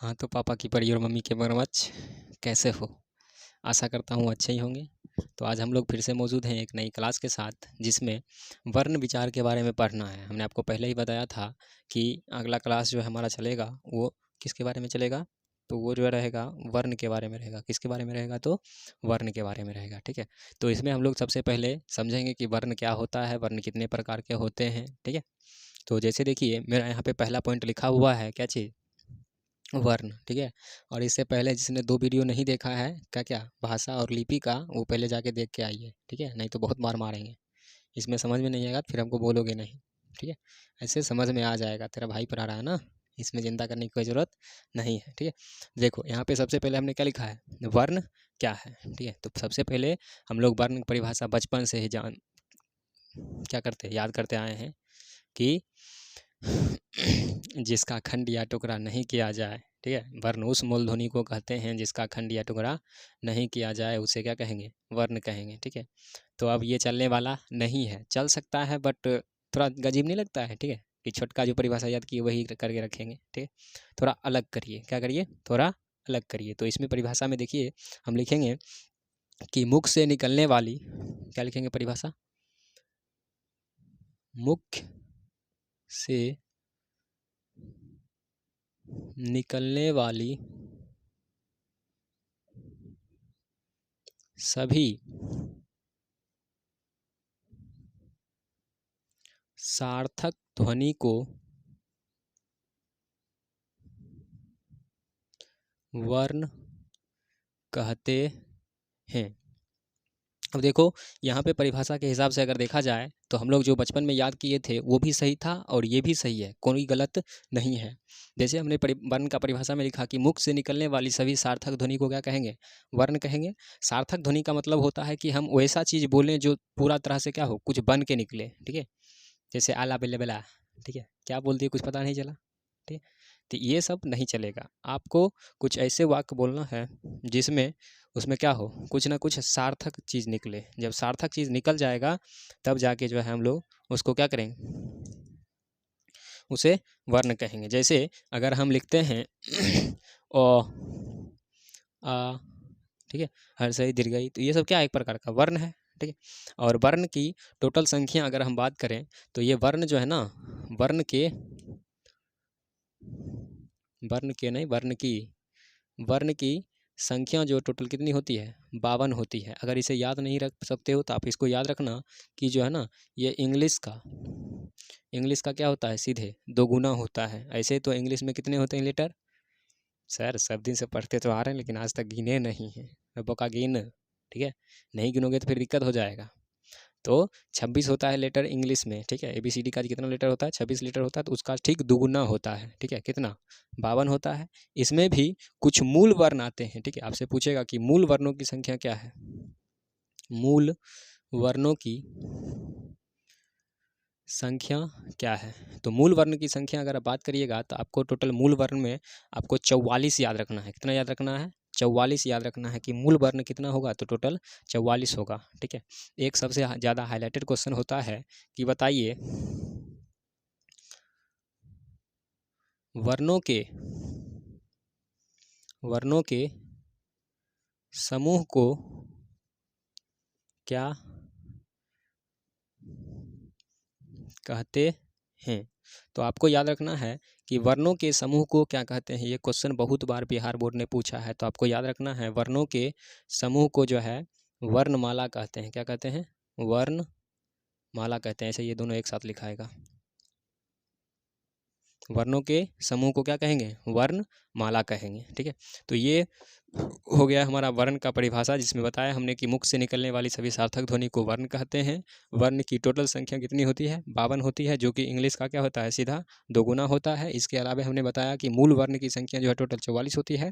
हाँ, तो पापा की परी और मम्मी के मगरमच्छ कैसे हो? आशा करता हूँ अच्छे ही होंगे। तो आज हम लोग फिर से मौजूद हैं एक नई क्लास के साथ, जिसमें वर्ण विचार के बारे में पढ़ना है। हमने आपको पहले ही बताया था कि अगला क्लास जो है हमारा चलेगा वो किसके बारे में चलेगा? तो वो जो रहेगा वर्ण के बारे में रहेगा। किसके बारे में रहेगा? तो वर्ण के बारे में रहेगा, ठीक है? तो इसमें हम लोग सबसे पहले समझेंगे कि वर्ण क्या होता है, वर्ण कितने प्रकार के होते हैं, ठीक है? तो जैसे देखिए मेरा यहाँ पे पहला पॉइंट लिखा हुआ है, क्या चीज़? वर्ण, ठीक है। और इससे पहले जिसने 2 वीडियो नहीं देखा है, क्या भाषा और लिपि का, वो पहले जाके देख के आइए, ठीक है, नहीं तो बहुत मार मारेंगे। इसमें समझ में नहीं आएगा फिर हमको बोलोगे नहीं, ठीक है। ऐसे समझ में आ जाएगा, तेरा भाई पढ़ा रहा है ना, इसमें चिंता करने की कोई ज़रूरत नहीं है, ठीक है। देखो यहाँ पे सबसे पहले हमने क्या लिखा है, वर्ण क्या है, ठीक है। तो सबसे पहले हम लोग वर्ण की परिभाषा बचपन से ही क्या करते हैं, याद करते आए हैं कि जिसका खंड या टुकड़ा नहीं किया जाए, ठीक है, वर्ण उस मूलध्वनि को कहते हैं जिसका खंड या टुकड़ा नहीं किया जाए, उसे क्या कहेंगे? वर्ण कहेंगे, ठीक है। तो अब ये चलने वाला नहीं है, चल सकता है बट थोड़ा गजीब नहीं लगता है, ठीक है, कि छोटका जो परिभाषा याद की वही करके रखेंगे, ठीक है। थोड़ा अलग करिए, क्या करिए? थोड़ा अलग करिए। तो इसमें परिभाषा में देखिए हम लिखेंगे कि मुख से निकलने वाली, क्या लिखेंगे परिभाषा? मुख से निकलने वाली सभी सार्थक ध्वनि को वर्ण कहते हैं। अब देखो यहाँ पे परिभाषा के हिसाब से अगर देखा जाए तो हम लोग जो बचपन में याद किए थे वो भी सही था और ये भी सही है, कोई गलत नहीं है। जैसे हमने वर्ण का परिभाषा में लिखा कि मुख से निकलने वाली सभी सार्थक ध्वनि को क्या कहेंगे? वर्ण कहेंगे। सार्थक ध्वनि का मतलब होता है कि हम वैसा चीज़ बोलें जो पूरा तरह से क्या हो, कुछ बन के निकले, ठीक है। जैसे आला बेले बेला, ठीक है, क्या बोल दिए कुछ पता नहीं चला, ठीक है। तो ये सब नहीं चलेगा, आपको कुछ ऐसे वाक्य बोलना है जिसमें उसमें क्या हो, कुछ ना कुछ सार्थक चीज़ निकले। जब सार्थक चीज़ निकल जाएगा तब जाके जो है हम लोग उसको क्या करेंगे? उसे वर्ण कहेंगे। जैसे अगर हम लिखते हैं ओ आ, ठीक है, हर्षई दीर्घई, तो ये सब क्या एक प्रकार का वर्ण है, ठीक है। और वर्ण की टोटल संख्या अगर हम बात करें तो ये वर्ण जो है ना, वर्ण के वर्ण के नहीं वर्ण की संख्या जो टोटल कितनी होती है? 52 होती है। अगर इसे याद नहीं रख सकते हो तो आप इसको याद रखना कि जो है ना, ये इंग्लिश का क्या होता है? सीधे 2 गुना होता है। ऐसे तो इंग्लिश में कितने होते हैं लेटर? सर सब दिन से पढ़ते तो आ रहे हैं लेकिन आज तक गिने नहीं हैं, बका गिन, ठीक है। नहीं गिनोगे तो फिर दिक्कत हो जाएगा। तो 26 होता है लेटर इंग्लिश में, ठीक है। ABCD का कितना लेटर होता है? 26 लेटर होता है, तो उसका ठीक दुगुना होता है, ठीक है। कितना? 52 होता है। इसमें भी कुछ मूल वर्ण आते हैं, ठीक है। आपसे पूछेगा कि मूल वर्णों की संख्या क्या है? मूल वर्णों की संख्या क्या है? तो मूल वर्ण की संख्या अगर आप बात करिएगा तो आपको टोटल मूल वर्ण में आपको 44 याद रखना है। कितना याद रखना है? 44 याद रखना है कि मूल वर्ण कितना होगा, तो टोटल 44 होगा, ठीक है। एक सबसे ज़्यादा हाईलाइटेड क्वेश्चन होता है कि बताइए वर्णों के समूह को क्या कहते हैं? तो आपको याद रखना है कि वर्णों के समूह को क्या कहते हैं। ये क्वेश्चन बहुत बार बिहार बोर्ड ने पूछा है, तो आपको याद रखना है वर्णों के समूह को जो है वर्णमाला कहते हैं। क्या कहते हैं? वर्णमाला कहते हैं। ऐसे ये दोनों एक साथ लिखाएगा। वर्णों के समूह को क्या कहेंगे? वर्णमाला कहेंगे, ठीक है। तो ये हो गया हमारा वर्ण का परिभाषा, जिसमें बताया हमने कि मुख से निकलने वाली सभी सार्थक ध्वनि को वर्ण कहते हैं। वर्ण की टोटल संख्या कितनी होती है? 52 होती है, जो कि इंग्लिश का क्या होता है? सीधा दोगुना होता है। इसके अलावा हमने बताया कि मूल वर्ण की संख्या जो है टोटल 44 होती है,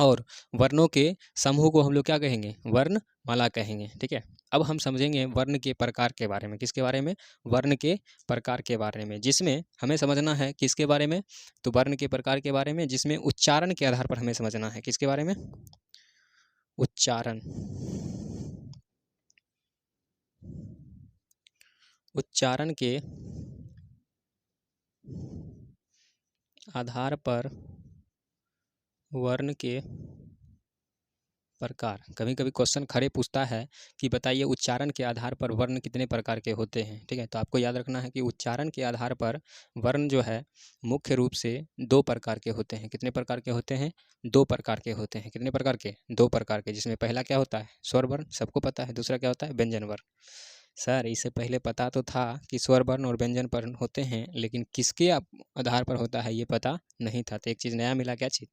और वर्णों के समूह को हम लोग क्या कहेंगे? वर्णमाला कहेंगे, ठीक है। अब हम समझेंगे वर्ण के प्रकार के बारे में। किसके बारे में? वर्ण के प्रकार के बारे में, जिसमें हमें समझना है किसके बारे में? तो वर्ण के प्रकार के बारे में, जिसमें उच्चारण के आधार पर हमें समझना है। किसके बारे में? उच्चारण उच्चारण के आधार पर वर्ण के प्रकार। कभी कभी क्वेश्चन खड़े पूछता है कि बताइए उच्चारण के आधार पर वर्ण कितने प्रकार के होते हैं। ठीक है, तो आपको याद रखना है कि उच्चारण के आधार पर वर्ण जो है मुख्य रूप से 2 प्रकार के होते हैं। कितने प्रकार के होते हैं? 2 प्रकार के होते हैं। कितने प्रकार के? 2 प्रकार के, जिसमें पहला क्या होता है? स्वर वर्ण, सबको पता है। दूसरा क्या होता है? व्यंजन वर्ण। सर इससे पहले पता तो था कि स्वर वर्ण और व्यंजन वर्ण होते हैं, लेकिन किसके आधार पर होता है ये पता नहीं था। तो एक चीज़ नया मिला। क्या चीज़?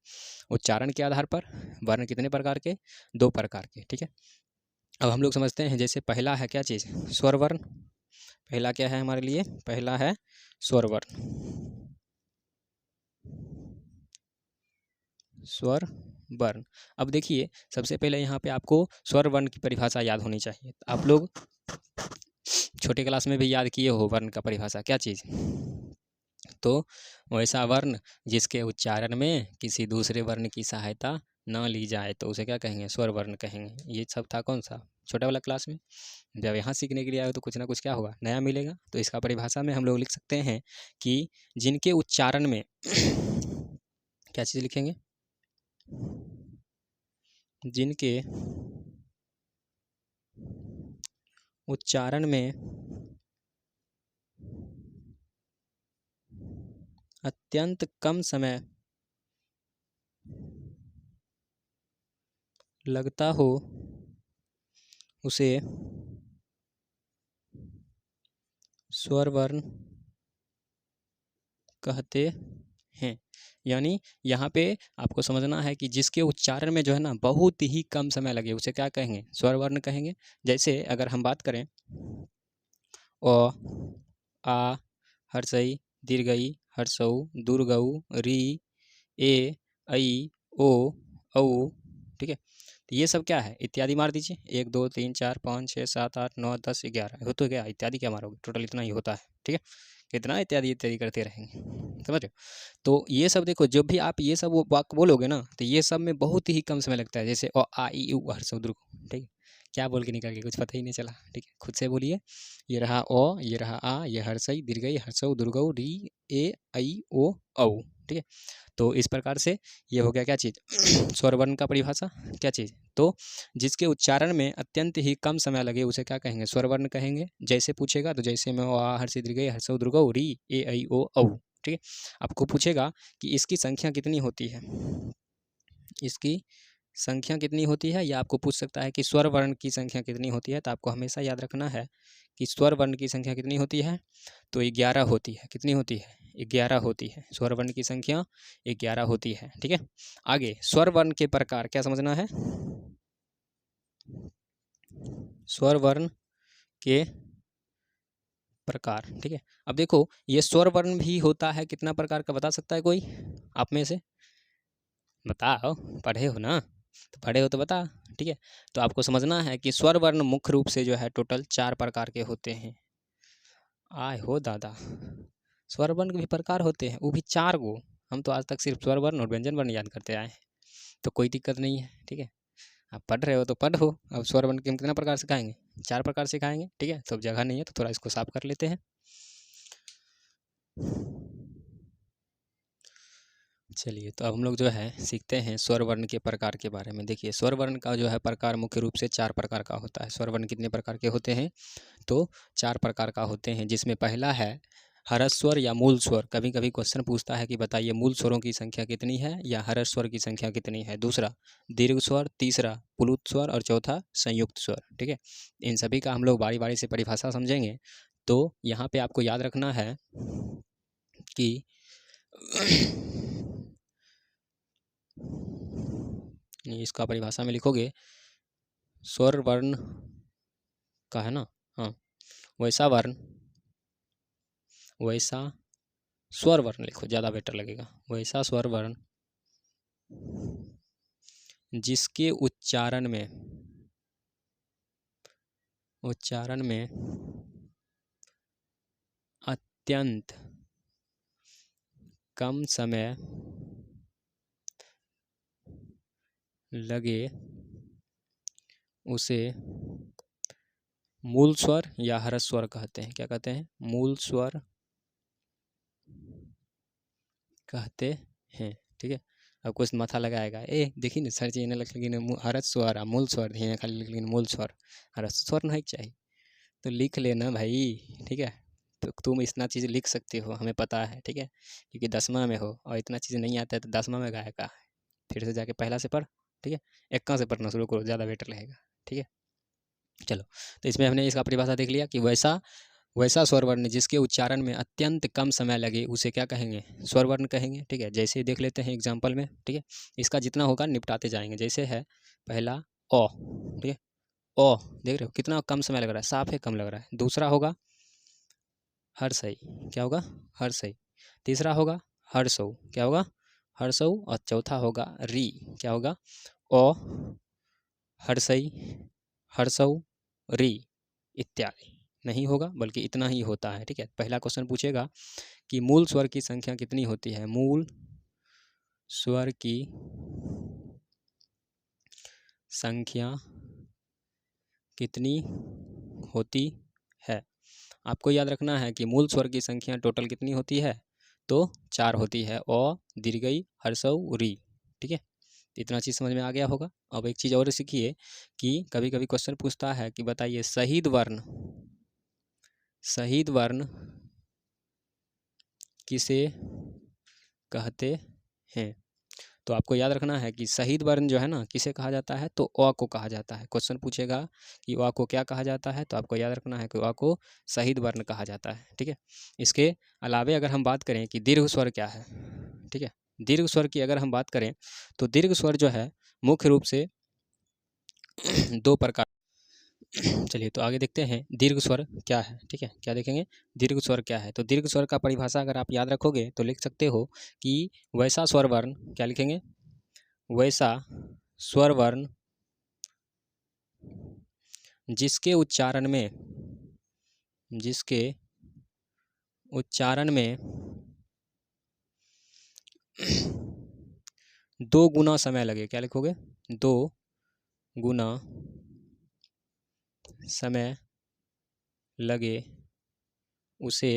उच्चारण के आधार पर वर्ण कितने प्रकार के? 2 प्रकार के। ठीक है, अब हम लोग समझते हैं। जैसे पहला है क्या चीज़? स्वर वर्ण। पहला क्या है हमारे लिए? पहला है स्वर वर्ण। स्वर वर्ण। अब देखिए, सबसे पहले यहाँ पे आपको स्वर वर्ण की परिभाषा याद होनी चाहिए। आप लोग छोटे क्लास में भी याद किए हो वर्ण का परिभाषा। क्या चीज़? तो वैसा वर्ण जिसके उच्चारण में किसी दूसरे वर्ण की सहायता न ली जाए तो उसे क्या कहेंगे? स्वर वर्ण कहेंगे। ये सब था कौन सा? छोटा वाला क्लास में। जब यहाँ सीखने के लिए आए तो कुछ ना कुछ क्या होगा? नया मिलेगा। तो इसका परिभाषा में हम लोग लिख सकते हैं कि जिनके उच्चारण में क्या चीज़ लिखेंगे? जिनके उच्चारण में अत्यंत कम समय लगता हो उसे स्वर वर्ण कहते हैं। यानी यहाँ पे आपको समझना है कि जिसके उच्चारण में जो है ना बहुत ही कम समय लगे उसे क्या कहेंगे? स्वर वर्ण कहेंगे। जैसे अगर हम बात करें अ, आ, हर्षई, दीर्घई, हर्षऊ, दुर्गऊ, री, ए, ऐ, ओ, औ। ठीक है, तो ये सब क्या है? इत्यादि मार दीजिए। 1 2 3 4 5 6 7 8 9 10 11 हो तो क्या इत्यादि क्या मारोगे? टोटल इतना ही होता है। ठीक है, कितना इत्यादि इत्यादि करते रहेंगे। समझ रहे हो? तो ये सब देखो, जब भी आप ये सब वाक्य बोलोगे ना तो ये सब में बहुत ही कम समय लगता है। जैसे अ आ इ उ हर्ष उ दीर्घ। ठीक है, क्या बोल के निकल गए कुछ पता ही नहीं चला। ठीक है, खुद से बोलिए। ये रहा अ, ये रहा आ, ये हर्षई, दीर्घई, हर्षऊ, दुर्गऊ, री, ए, ऐ, ओ, औ। ठीक है, तो इस प्रकार से ये हो गया क्या चीज़? स्वर वर्ण का परिभाषा। क्या चीज़? तो जिसके उच्चारण में अत्यंत ही कम समय लगे उसे क्या कहेंगे? स्वर वर्ण कहेंगे। जैसे पूछेगा तो जैसे में आ, हर्षई, दीर्घई, हर्षऊ, दुर्गऊ, री, ए, ऐ, ओ, औ। ठीक है, आपको पूछेगा कि इसकी संख्या कितनी होती है? इसकी संख्या कितनी होती है, या आपको पूछ सकता है कि स्वर वर्ण की संख्या कितनी होती है। तो आपको हमेशा याद रखना है कि स्वर वर्ण की संख्या कितनी होती है? तो 11 होती है। कितनी होती है? 11 होती है। स्वर वर्ण की संख्या 11 होती है। ठीक है, आगे स्वर वर्ण के प्रकार क्या समझना है? स्वर वर्ण के प्रकार। ठीक है, अब देखो ये स्वर वर्ण भी होता है कितना प्रकार का? बता सकता है कोई आप में से? बताओ, पढ़े हो ना? तो पढ़े हो तो बता। ठीक है, तो आपको समझना है कि स्वर वर्ण मुख्य रूप से जो है टोटल 4 प्रकार के होते हैं। आय हो दादा, स्वर वर्ण के भी प्रकार होते हैं, वो भी 4 गो। हम तो आज तक सिर्फ स्वर वर्ण और व्यंजन वर्ण याद करते आए हैं, तो कोई दिक्कत नहीं है। ठीक है, आप पढ़ रहे हो तो पढ़ो। अब स्वर वर्ण के हम कितना प्रकार सिखाएंगे? 4 प्रकार सिखाएंगे। ठीक है, तो अब जगह नहीं है तो थोड़ा इसको साफ कर लेते हैं। चलिए, तो अब हम लोग जो है सीखते हैं स्वर वर्ण के प्रकार के बारे में। देखिए, स्वर वर्ण का जो है प्रकार मुख्य रूप से 4 प्रकार का होता है। स्वर वर्ण कितने प्रकार के होते हैं? तो 4 प्रकार का होते हैं, जिसमें पहला है हरस स्वर या मूल स्वर। कभी कभी क्वेश्चन पूछता है कि बताइए मूल स्वरों की संख्या कितनी है या हरस स्वर की संख्या कितनी है। दूसरा दीर्घ स्वर, तीसरा पुलुत स्वर और चौथा संयुक्त स्वर। ठीक है, इन सभी का हम लोग बारी बारी से परिभाषा समझेंगे। तो यहाँ पे आपको याद रखना है कि इसका परिभाषा में लिखोगे स्वर वर्ण का है ना, हाँ, वैसा वर्ण, वैसा स्वर वर्ण लिखो, ज़्यादा बेटर लगेगा। वैसा स्वर वर्ण जिसके उच्चारण में अत्यंत कम समय लगे उसे मूल स्वर या हरस स्वर कहते हैं। क्या कहते हैं? मूल स्वर कहते हैं। ठीक है, अब कुछ माथा लगाएगा, देखी ना सर जी ने लेकिन हरस स्वर मूल स्वर ही खाली लेकिन मूल स्वर हरस स्वर नहीं चाहिए तो लिख लेना भाई, ठीक है। तो तुम इतना चीज़ लिख सकते हो, हमें पता है, ठीक है, क्योंकि 10वां में हो और इतना चीज़ नहीं आता है तो 10वां में गाय का है। फिर से जाके पहला से पढ़, ठीक है, 1 से पढ़ना शुरू करो, ज़्यादा बेटर रहेगा, ठीक है। चलो, तो इसमें हमने इसका परिभाषा देख लिया कि वैसा स्वर वर्ण जिसके उच्चारण में अत्यंत कम समय लगे उसे क्या कहेंगे, स्वर वर्ण कहेंगे, ठीक है। जैसे देख लेते हैं एग्जाम्पल में, ठीक है, इसका जितना होगा निपटाते जाएंगे। जैसे है पहला ओ, ठीक है, ओ देख रहे हो कितना कम समय लग रहा है, साफ है कम लग रहा है। दूसरा होगा हर्षई, क्या होगा, हर्षई। तीसरा होगा हर्षौ, क्या होगा, हर्षौ। और चौथा होगा री, क्या होगा, ओ हर्षई हर्षौ री इत्यादि। नहीं होगा बल्कि इतना ही होता है, ठीक है। पहला क्वेश्चन पूछेगा कि मूल स्वर की संख्या कितनी होती है, मूल स्वर की संख्या कितनी होती है। आपको याद रखना है कि मूल स्वर की संख्या टोटल कितनी होती है, तो 4 होती है, ओ दीर्घई हर्षौ री, ठीक है। इतना चीज़ समझ में आ गया होगा। अब एक चीज़ और सीखिए कि कभी कभी क्वेश्चन पूछता है कि बताइए शहीद वर्ण किसे कहते हैं। तो आपको याद रखना है कि शहीद वर्ण जो है ना किसे कहा जाता है, तो अ को कहा जाता है। क्वेश्चन पूछेगा कि अ को क्या कहा जाता है, तो आपको याद रखना है कि अ को शहीद वर्ण कहा जाता है, ठीक है। इसके अलावे अगर हम बात करें कि दीर्घ स्वर क्या है, ठीक है, दीर्घ स्वर की अगर हम बात करें तो दीर्घ स्वर जो है मुख्य रूप से 2 प्रकार। चलिए तो आगे देखते हैं दीर्घ स्वर क्या है, ठीक है, क्या देखेंगे, दीर्घ स्वर क्या है। तो दीर्घ स्वर का परिभाषा अगर आप याद रखोगे तो लिख सकते हो कि वैसा स्वर वर्ण, क्या लिखेंगे, वैसा स्वर वर्ण जिसके उच्चारण में 2 गुना समय लगे, क्या लिखोगे, 2 गुना समय लगे उसे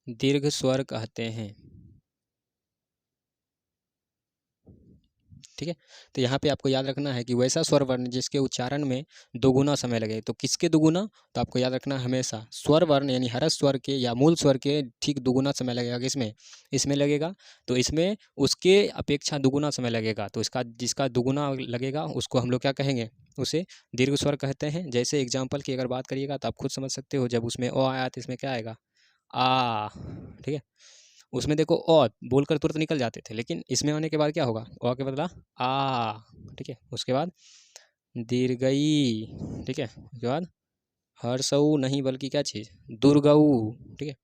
दीर्घ स्वर कहते हैं, ठीक है। तो यहाँ पे आपको याद रखना है कि वैसा स्वर वर्ण जिसके उच्चारण में 2 गुना समय लगे, तो किसके 2 गुना, तो आपको याद रखना है हमेशा स्वर वर्ण यानी हरस स्वर के या मूल स्वर के ठीक 2 गुना समय लगेगा, इसमें लगेगा, तो इसमें उसके अपेक्षा 2 गुना समय लगेगा, तो इसका जिसका 2 गुना लगेगा उसको हम लोग क्या कहेंगे, उसे दीर्घ स्वर कहते हैं। जैसे एग्जाम्पल की अगर बात करिएगा तो आप खुद समझ सकते हो, जब उसमें अ आया तो इसमें क्या आएगा, आ, ठीक है। उसमें देखो अ बोलकर तुरंत निकल जाते थे, लेकिन इसमें आने के बाद क्या होगा, अ के बदला आ, ठीक है। उसके बाद दीर्घई, ठीक है। उसके बाद हर्षऊ नहीं बल्कि क्या चीज़, दुर्गऊ, ठीक है।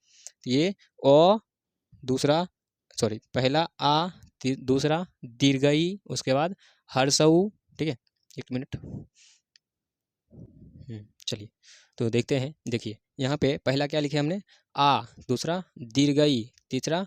ये अ दूसरा, सॉरी पहला आ, दूसरा दीर्घई, उसके बाद हर्षऊ, ठीक है। 1 मिनट, चलिए तो देखते हैं। देखिए यहाँ पे पहला क्या लिखे हमने, आ, दूसरा दीर्घई, तीसरा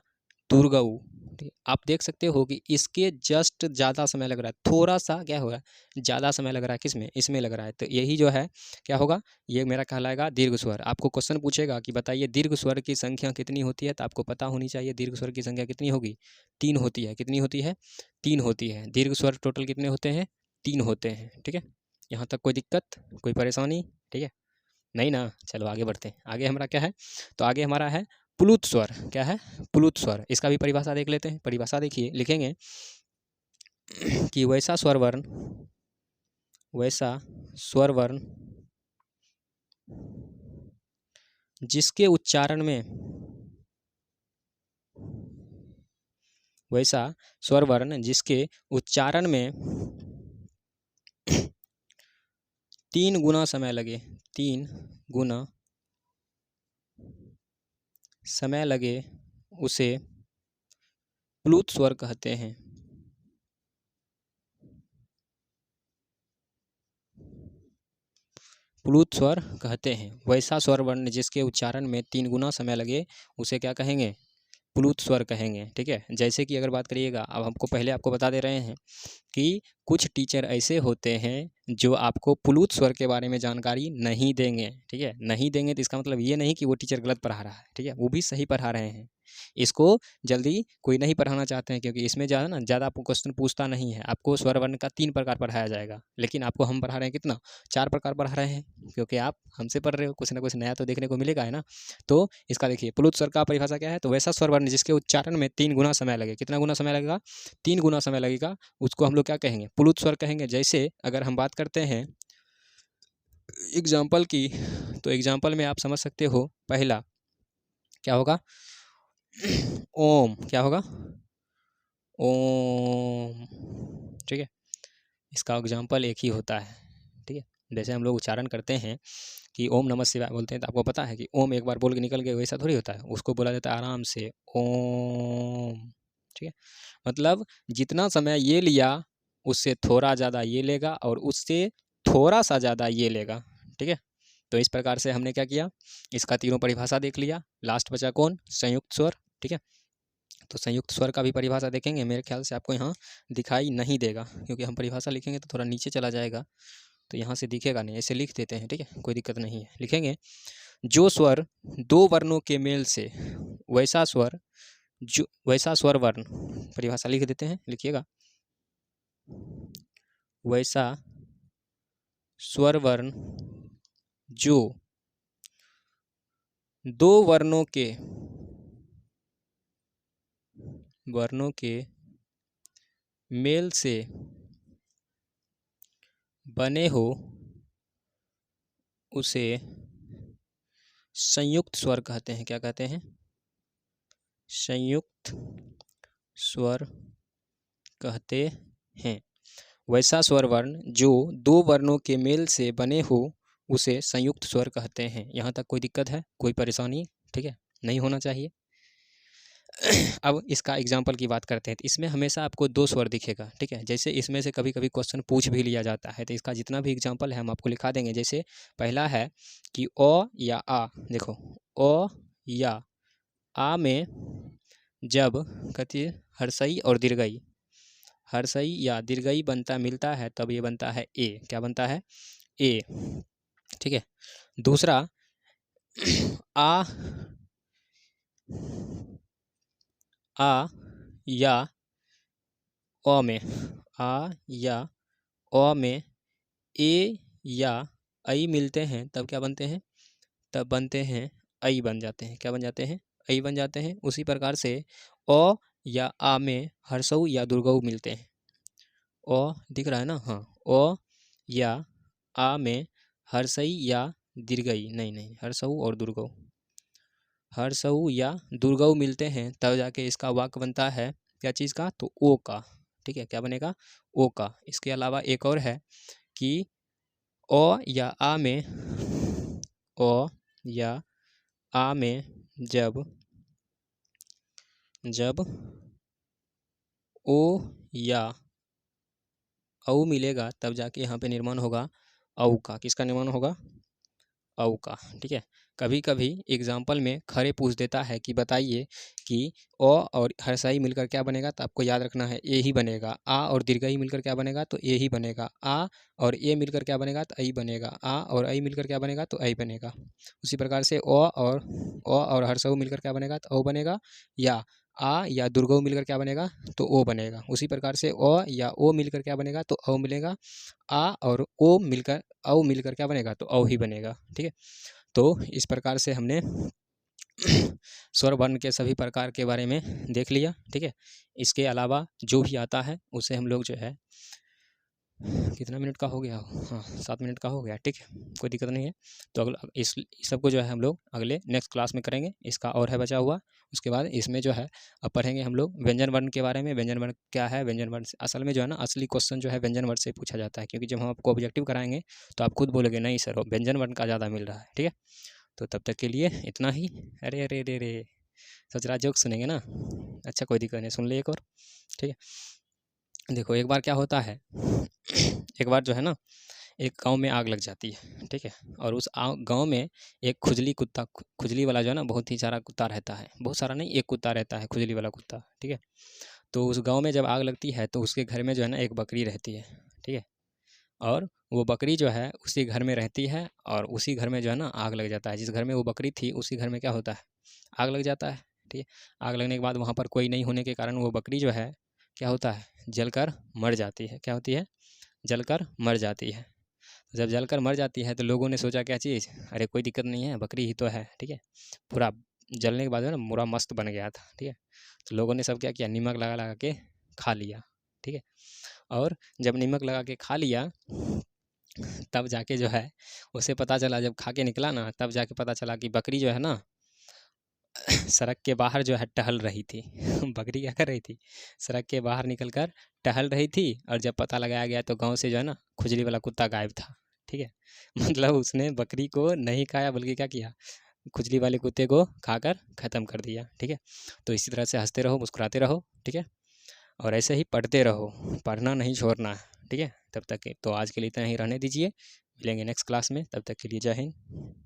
दुर्गऊ, ठीक है। आप देख सकते हो कि इसके जस्ट ज़्यादा समय लग रहा है, थोड़ा सा क्या हो रहा है, ज़्यादा समय लग रहा है, किसमें, इसमें लग रहा है, तो यही जो है क्या होगा, ये मेरा कहलाएगा दीर्घ स्वर। आपको क्वेश्चन पूछेगा कि बताइए दीर्घ स्वर की संख्या कितनी होती है, तो आपको पता होनी चाहिए दीर्घ स्वर की संख्या कितनी होगी, 3 होती है। कितनी होती है, 3 होती है। दीर्घ स्वर टोटल कितने होते हैं, 3 होते हैं, ठीक है। यहाँ तक कोई दिक्कत, कोई परेशानी, ठीक है, नहीं ना। चलो आगे बढ़ते हैं। आगे हमारा क्या है, तो आगे हमारा है प्लुत स्वर, क्या है, प्लुत स्वर। इसका भी परिभाषा देख लेते हैं। परिभाषा देखिए, लिखेंगे कि वैसा स्वर वर्ण जिसके उच्चारण में, वैसा स्वर वर्ण जिसके उच्चारण में 3 गुना समय लगे, 3 गुना समय लगे उसे प्लुत स्वर कहते हैं। प्लुत स्वर कहते हैं। वैसा स्वर वर्ण जिसके उच्चारण में 3 गुना समय लगे उसे क्या कहेंगे, प्लुत स्वर कहेंगे, ठीक है। जैसे कि अगर बात करिएगा, अब हमको पहले आपको बता दे रहे हैं कि कुछ टीचर ऐसे होते हैं जो आपको प्लुत स्वर के बारे में जानकारी नहीं देंगे, ठीक है। नहीं देंगे तो इसका मतलब ये नहीं कि वो टीचर गलत पढ़ा रहा है, ठीक है, वो भी सही पढ़ा रहे हैं, इसको जल्दी कोई नहीं पढ़ाना चाहते हैं, क्योंकि इसमें ज़्यादा ना ज़्यादा आपको क्वेश्चन पूछता नहीं है। आपको स्वर वर्ण का 3 प्रकार पढ़ाया जाएगा, लेकिन आपको हम पढ़ा रहे हैं कितना, 4 प्रकार पढ़ा रहे हैं, क्योंकि आप हमसे पढ़ रहे हो, कुछ ना कुछ नया तो देखने को मिलेगा, है ना। तो इसका देखिए प्लुत स्वर का परिभाषा क्या है, तो वैसा स्वर वर्ण जिसके उच्चारण में 3 गुना समय लगे। कितना गुना समय लगेगा, 3 गुना समय लगेगा, उसको हम लोग क्या कहेंगे, प्लुत स्वर कहेंगे। जैसे अगर हम बात करते हैं एग्जाम्पल की, तो एग्जाम्पल में आप समझ सकते हो, पहला क्या होगा, ओम, क्या होगा, ओम, ठीक है। इसका एग्जाम्पल एक ही होता है, ठीक है। जैसे हम लोग उच्चारण करते हैं कि ओम नमः शिवाय बोलते हैं, तो आपको पता है कि ओम एक बार बोल के निकल गए, वैसा थोड़ी होता है, उसको बोला जाता है आराम से ओम, ठीक है। मतलब जितना समय ये लिया उससे थोड़ा ज़्यादा ये लेगा और उससे थोड़ा सा ज़्यादा ये लेगा, ठीक है। तो इस प्रकार से हमने क्या किया, इसका तीनों परिभाषा देख लिया। लास्ट बचा कौन, संयुक्त स्वर, ठीक है। तो संयुक्त स्वर का भी परिभाषा देखेंगे, मेरे ख्याल से आपको यहाँ दिखाई नहीं देगा, क्योंकि हम परिभाषा लिखेंगे तो थोड़ा नीचे चला जाएगा, तो यहाँ से दिखेगा नहीं, ऐसे लिख देते हैं, ठीक है, कोई दिक्कत नहीं है। लिखेंगे, जो स्वर 2 वर्णों के मेल से वैसा स्वर वर्ण, परिभाषा लिख देते हैं, लिखिएगा, वैसा स्वर वर्ण जो 2 वर्णों के मेल से बने हो उसे संयुक्त स्वर कहते हैं। क्या कहते हैं, संयुक्त स्वर कहते हैं। वैसा स्वर वर्ण जो 2 वर्णों के मेल से बने हो उसे संयुक्त स्वर कहते हैं। यहाँ तक कोई दिक्कत है, कोई परेशानी, ठीक है, नहीं होना चाहिए। अब इसका एग्जाम्पल की बात करते हैं, तो इसमें हमेशा आपको 2 स्वर दिखेगा, ठीक है। जैसे इसमें से कभी कभी क्वेश्चन पूछ भी लिया जाता है, तो इसका जितना भी एग्जाम्पल है हम आपको लिखा देंगे। जैसे पहला है कि ओ या आ, देखो ओ या आ में जब कहती है हर्षई और दीर्घई, हर्षई या दीर्घई बनता मिलता है, तब ये बनता है ए। क्या बनता है, ए, ठीक है। दूसरा आ या अ में, आ या अ में ए या ऐ मिलते हैं, तब क्या बनते हैं, तब बनते हैं ऐ बन जाते हैं। क्या बन जाते हैं, ऐ बन जाते हैं। उसी प्रकार से अ या आ में हर्षऊ या दुर्गऊ मिलते हैं। अ दिख रहा है ना, हाँ, अ या आ में हर्षई या दीर्घई, नहीं, हर्षऊ और दुर्गऊ, हर्षऊ या दुर्गऊ मिलते हैं, तब जाके इसका वाक्य बनता है क्या चीज़ का, तो ओ का, ठीक है। क्या बनेगा, ओ का। इसके अलावा एक और है कि ओ या आ में, ओ या आ में जब ओ या औ मिलेगा, तब जाके यहाँ पे निर्माण होगा औ का। किसका निर्माण होगा, औ का, ठीक है। कभी कभी एग्जाम्पल में खड़े पूछ देता है कि बताइए कि अ और हर्षई मिलकर क्या बनेगा, तो आपको याद रखना है ए ही बनेगा। आ और दीर्घई मिलकर क्या बनेगा, तो ए ही बनेगा। आ और ए मिलकर क्या बनेगा, तो ऐ बनेगा। आ और ऐ मिलकर क्या बनेगा, तो ऐ बनेगा। उसी प्रकार से अ और हर्षऊ मिलकर क्या बनेगा, तो औ बनेगा। या आ या दुर्गऊ मिलकर क्या बनेगा, तो ओ बनेगा। उसी प्रकार से अ या ओ मिलकर क्या बनेगा, तो औ मिलेगा। आ और ओ मिलकर औ मिलकर क्या बनेगा, तो औ ही बनेगा, ठीक है। तो इस प्रकार से हमने स्वर वर्ण के सभी प्रकार के बारे में देख लिया, ठीक है। इसके अलावा जो भी आता है उसे हम लोग जो है, कितना मिनट का हो गया, हाँ 7 मिनट का हो गया, ठीक है, कोई दिक्कत नहीं है। तो अगला इस सबको जो है हम लोग अगले नेक्स्ट क्लास में करेंगे। इसका और है बचा हुआ, उसके बाद इसमें जो है अब पढ़ेंगे हम लोग व्यंजन वर्ण के बारे में। व्यंजन वर्ण क्या है, व्यंजन वर्ण से असल में जो है ना, असली क्वेश्चन जो है व्यंजन वर्ण से पूछा जाता है, क्योंकि जब हम आपको ऑब्जेक्टिव कराएंगे तो आप खुद बोलोगे नहीं सर व्यंजन वर्ण का ज़्यादा मिल रहा है, ठीक है। तो तब तक के लिए इतना ही। अरे अरे अरे अरे, सोच रहा जोक सुनेंगे ना, अच्छा कोई दिक्कत नहीं, सुन ले एक और, ठीक है। देखो एक बार क्या होता है, एक बार जो है ना, एक गांव में आग लग जाती है, ठीक है। और उस गांव में एक खुजली कुत्ता, खुजली वाला जो है ना, बहुत ही सारा कुत्ता रहता है, बहुत सारा नहीं, एक कुत्ता रहता है खुजली वाला कुत्ता, ठीक है। तो उस गांव में जब आग लगती है तो उसके घर में जो है ना एक बकरी रहती है, ठीक है। और वो बकरी जो है उसी घर में रहती है, और उसी घर में जो है ना आग लग जाता है। जिस घर में वो बकरी थी उसी घर में क्या होता है, आग लग जाता है, ठीक है। आग लगने के बाद वहाँ पर कोई नहीं होने के कारण वो बकरी जो है क्या होता है, जलकर मर जाती है। क्या होती है, जलकर मर जाती है। जब जलकर मर जाती है तो लोगों ने सोचा क्या चीज़, अरे कोई दिक्कत नहीं है, बकरी ही तो है, ठीक है। पूरा जलने के बाद है ना पूरा मस्त बन गया था, ठीक है। तो लोगों ने सब क्या किया, नमक लगा लगा के खा लिया, ठीक है। और जब नमक लगा के खा लिया तब जाके जो है उसे पता चला, जब खा के निकला ना तब जाके पता चला कि बकरी जो है ना सड़क के बाहर जो है टहल रही थी। बकरी क्या कर रही थी, सड़क के बाहर निकल कर टहल रही थी। और जब पता लगाया गया तो गांव से जो है ना खुजली वाला कुत्ता गायब था, ठीक है। मतलब उसने बकरी को नहीं खाया बल्कि क्या किया, खुजली वाले कुत्ते को खाकर ख़त्म कर दिया, ठीक है। तो इसी तरह से हंसते रहो, मुस्कुराते रहो, ठीक है। और ऐसे ही पढ़ते रहो, पढ़ना नहीं छोड़ना है, ठीक है। तब तक के तो आज के लिए इतना ही रहने दीजिए, मिलेंगे नेक्स्ट क्लास में, तब तक के लिए जय हिंद।